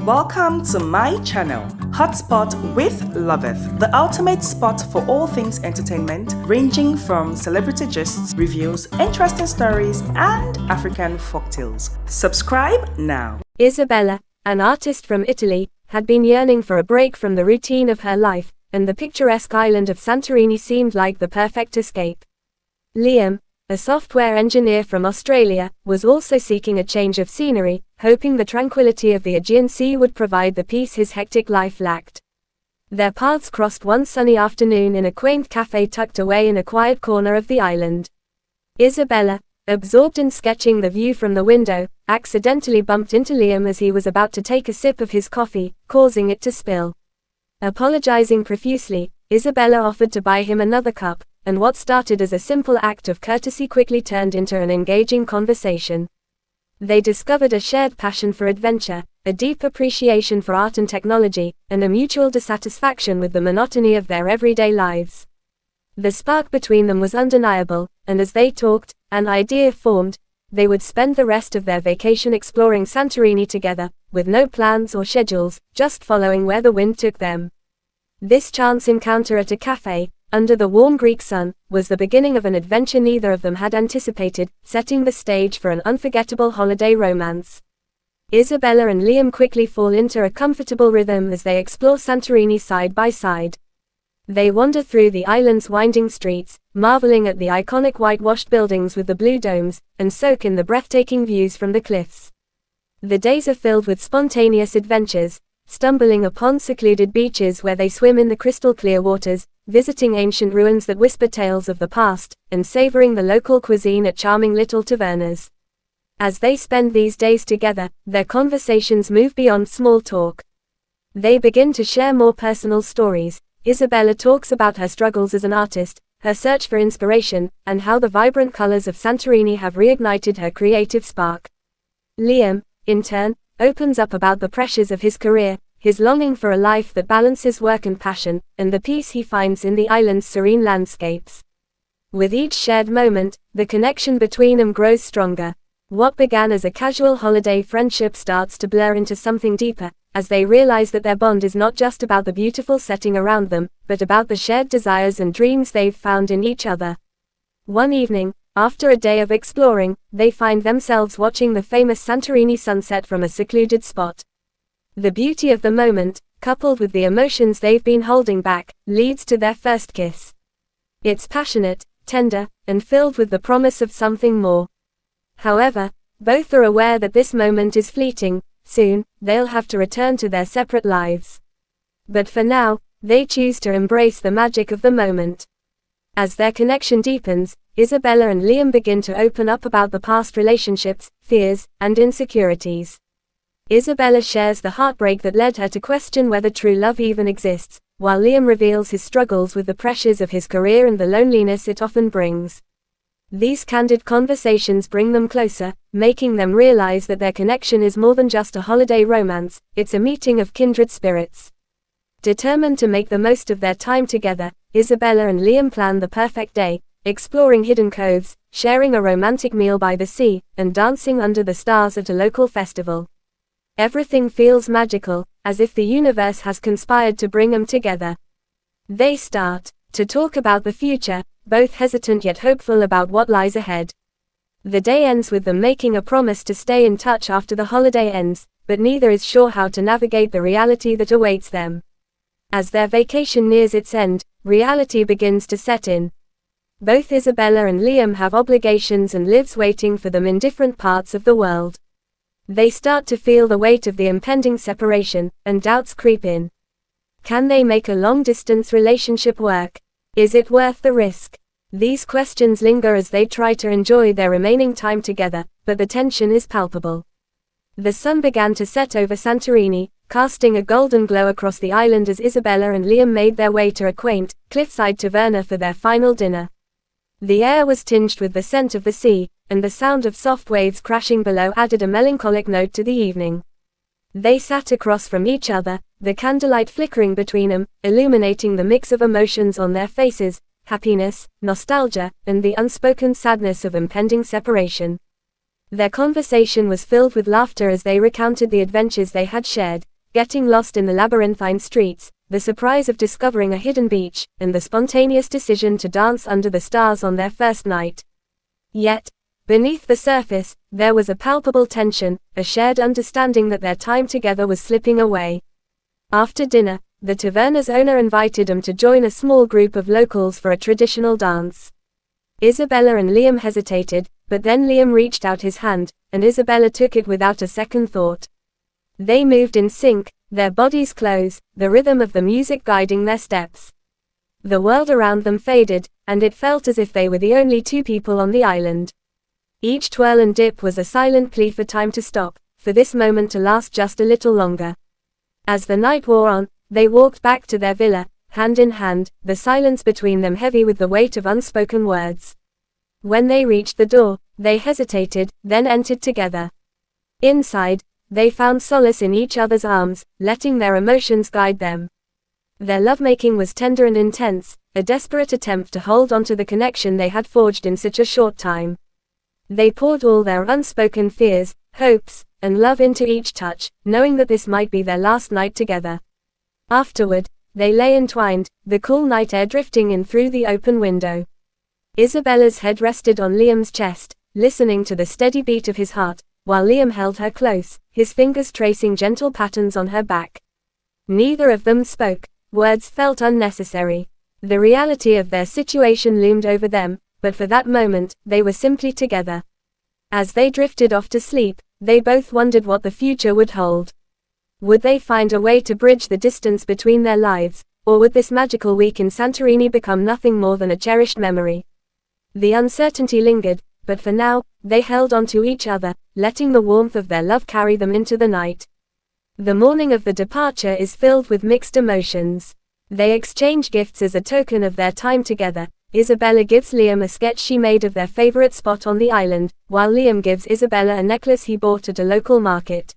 Welcome to my channel, Hotspot with Loveth, the ultimate spot for all things entertainment, ranging from celebrity gists, reviews, interesting stories, and African folktales. Subscribe now. Isabella, an artist from Italy, had been yearning for a break from the routine of her life, and the picturesque island of Santorini seemed like the perfect escape. Liam, a software engineer from Australia, was also seeking a change of scenery, hoping the tranquility of the Aegean Sea would provide the peace his hectic life lacked. Their paths crossed one sunny afternoon in a quaint cafe tucked away in a quiet corner of the island. Isabella, absorbed in sketching the view from the window, accidentally bumped into Liam as he was about to take a sip of his coffee, causing it to spill. Apologizing profusely, Isabella offered to buy him another cup, and what started as a simple act of courtesy quickly turned into an engaging conversation. They discovered a shared passion for adventure, a deep appreciation for art and technology, and a mutual dissatisfaction with the monotony of their everyday lives. The spark between them was undeniable, and as they talked, an idea formed: they would spend the rest of their vacation exploring Santorini together, with no plans or schedules, just following where the wind took them. This chance encounter at a cafe, under the warm Greek sun, was the beginning of an adventure neither of them had anticipated, setting the stage for an unforgettable holiday romance. Isabella and Liam quickly fall into a comfortable rhythm as they explore Santorini side by side. They wander through the island's winding streets, marveling at the iconic whitewashed buildings with the blue domes, and soak in the breathtaking views from the cliffs. The days are filled with spontaneous adventures, stumbling upon secluded beaches where they swim in the crystal-clear waters, visiting ancient ruins that whisper tales of the past, and savoring the local cuisine at charming little tavernas. As they spend these days together, their conversations move beyond small talk. They begin to share more personal stories. Isabella talks about her struggles as an artist, her search for inspiration, and how the vibrant colors of Santorini have reignited her creative spark. Liam, in turn, opens up about the pressures of his career, his longing for a life that balances work and passion, and the peace he finds in the island's serene landscapes. With each shared moment, the connection between them grows stronger. What began as a casual holiday friendship starts to blur into something deeper, as they realize that their bond is not just about the beautiful setting around them, but about the shared desires and dreams they've found in each other. One evening, after a day of exploring, they find themselves watching the famous Santorini sunset from a secluded spot. The beauty of the moment, coupled with the emotions they've been holding back, leads to their first kiss. It's passionate, tender, and filled with the promise of something more. However, both are aware that this moment is fleeting. Soon, they'll have to return to their separate lives. But for now, they choose to embrace the magic of the moment. As their connection deepens, Isabella and Liam begin to open up about the past relationships, fears, and insecurities. Isabella shares the heartbreak that led her to question whether true love even exists, while Liam reveals his struggles with the pressures of his career and the loneliness it often brings. These candid conversations bring them closer, making them realize that their connection is more than just a holiday romance, it's a meeting of kindred spirits. Determined to make the most of their time together, Isabella and Liam plan the perfect day, exploring hidden coves, sharing a romantic meal by the sea, and dancing under the stars at a local festival. Everything feels magical, as if the universe has conspired to bring them together. They start to talk about the future, both hesitant yet hopeful about what lies ahead. The day ends with them making a promise to stay in touch after the holiday ends, but neither is sure how to navigate the reality that awaits them. As their vacation nears its end, reality begins to set in. Both Isabella and Liam have obligations and lives waiting for them in different parts of the world. They start to feel the weight of the impending separation, and doubts creep in. Can they make a long-distance relationship work? Is it worth the risk? These questions linger as they try to enjoy their remaining time together, but the tension is palpable. The sun began to set over Santorini, casting a golden glow across the island as Isabella and Liam made their way to a quaint, cliffside taverna for their final dinner. The air was tinged with the scent of the sea, and the sound of soft waves crashing below added a melancholic note to the evening. They sat across from each other, the candlelight flickering between them, illuminating the mix of emotions on their faces: happiness, nostalgia, and the unspoken sadness of impending separation. Their conversation was filled with laughter as they recounted the adventures they had shared, getting lost in the labyrinthine streets, the surprise of discovering a hidden beach, and the spontaneous decision to dance under the stars on their first night. Yet, beneath the surface, there was a palpable tension, a shared understanding that their time together was slipping away. After dinner, the taverna's owner invited them to join a small group of locals for a traditional dance. Isabella and Liam hesitated, but then Liam reached out his hand, and Isabella took it without a second thought. They moved in sync, their bodies close, the rhythm of the music guiding their steps. The world around them faded, and it felt as if they were the only two people on the island. Each twirl and dip was a silent plea for time to stop, for this moment to last just a little longer. As the night wore on, they walked back to their villa, hand in hand, the silence between them heavy with the weight of unspoken words. When they reached the door, they hesitated, then entered together. Inside, they found solace in each other's arms, letting their emotions guide them. Their lovemaking was tender and intense, a desperate attempt to hold on to the connection they had forged in such a short time. They poured all their unspoken fears, hopes, and love into each touch, knowing that this might be their last night together. Afterward, they lay entwined, the cool night air drifting in through the open window. Isabella's head rested on Liam's chest, listening to the steady beat of his heart, while Liam held her close, his fingers tracing gentle patterns on her back. Neither of them spoke, words felt unnecessary. The reality of their situation loomed over them, but for that moment, they were simply together. As they drifted off to sleep, they both wondered what the future would hold. Would they find a way to bridge the distance between their lives, or would this magical week in Santorini become nothing more than a cherished memory? The uncertainty lingered, but for now, they held on to each other, letting the warmth of their love carry them into the night. The morning of the departure is filled with mixed emotions. They exchange gifts as a token of their time together. Isabella gives Liam a sketch she made of their favorite spot on the island, while Liam gives Isabella a necklace he bought at a local market.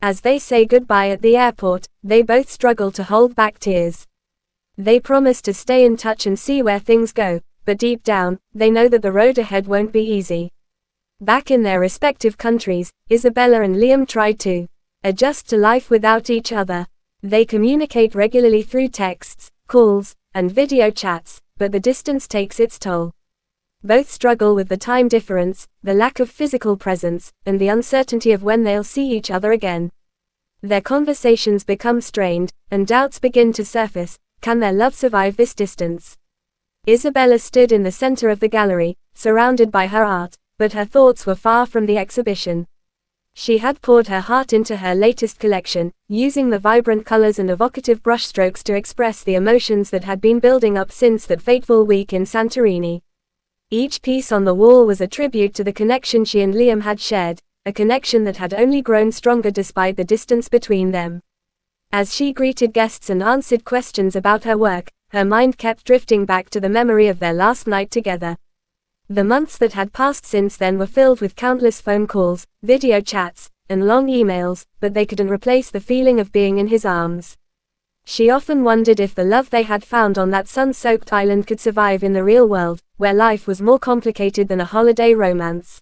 As they say goodbye at the airport, they both struggle to hold back tears. They promise to stay in touch and see where things go, but deep down, they know that the road ahead won't be easy. Back in their respective countries, Isabella and Liam try to adjust to life without each other. They communicate regularly through texts, calls, and video chats, but the distance takes its toll. Both struggle with the time difference, the lack of physical presence, and the uncertainty of when they'll see each other again. Their conversations become strained, and doubts begin to surface. Can their love survive this distance? Isabella stood in the center of the gallery, surrounded by her art, but her thoughts were far from the exhibition. She had poured her heart into her latest collection, using the vibrant colors and evocative brushstrokes to express the emotions that had been building up since that fateful week in Santorini. Each piece on the wall was a tribute to the connection she and Liam had shared, a connection that had only grown stronger despite the distance between them. As she greeted guests and answered questions about her work, her mind kept drifting back to the memory of their last night together. The months that had passed since then were filled with countless phone calls, video chats, and long emails, but they couldn't replace the feeling of being in his arms. She often wondered if the love they had found on that sun-soaked island could survive in the real world, where life was more complicated than a holiday romance.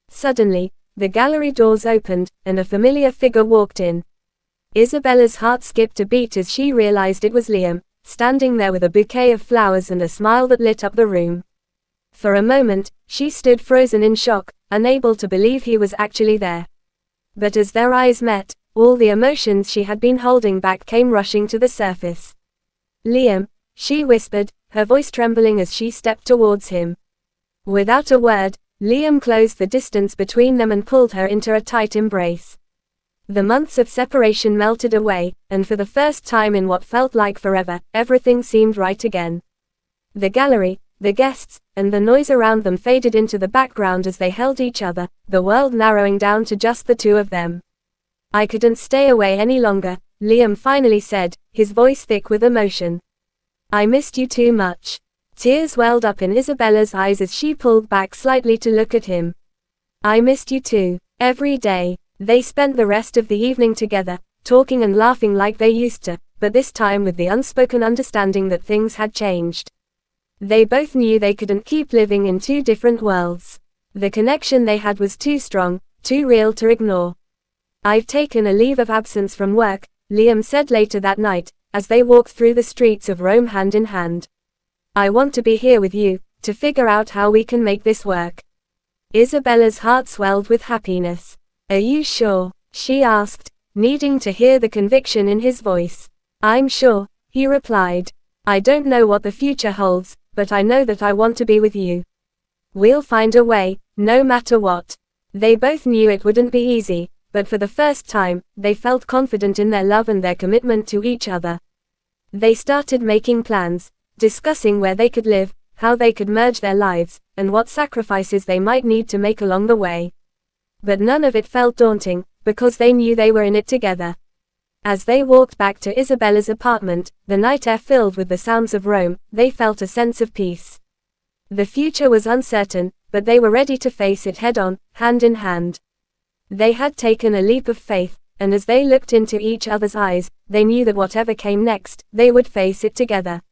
Suddenly, the gallery doors opened, and a familiar figure walked in. Isabella's heart skipped a beat as she realized it was Liam, standing there with a bouquet of flowers and a smile that lit up the room. For a moment, she stood frozen in shock, unable to believe he was actually there. But as their eyes met, all the emotions she had been holding back came rushing to the surface. "Liam," she whispered, her voice trembling as she stepped towards him. Without a word, Liam closed the distance between them and pulled her into a tight embrace. The months of separation melted away, and for the first time in what felt like forever, everything seemed right again. The gallery, the guests, and the noise around them faded into the background as they held each other, the world narrowing down to just the two of them. "I couldn't stay away any longer," Liam finally said, his voice thick with emotion. "I missed you too much." Tears welled up in Isabella's eyes as she pulled back slightly to look at him. "I missed you too, every day." They spent the rest of the evening together, talking and laughing like they used to, but this time with the unspoken understanding that things had changed. They both knew they couldn't keep living in two different worlds. The connection they had was too strong, too real to ignore. "I've taken a leave of absence from work," Liam said later that night, as they walked through the streets of Rome hand in hand. I want to be here with you, to figure out how we can make this work. Isabella's heart swelled with happiness. Are you sure? She asked, needing to hear the conviction in his voice. I'm sure, he replied. I don't know what the future holds, but I know that I want to be with you. We'll find a way, no matter what. They both knew it wouldn't be easy, but for the first time, they felt confident in their love and their commitment to each other. They started making plans, discussing where they could live, how they could merge their lives, and what sacrifices they might need to make along the way. But none of it felt daunting, because they knew they were in it together. As they walked back to Isabella's apartment, the night air filled with the sounds of Rome, they felt a sense of peace. The future was uncertain, but they were ready to face it head-on, hand in hand. They had taken a leap of faith, and as they looked into each other's eyes, they knew that whatever came next, they would face it together.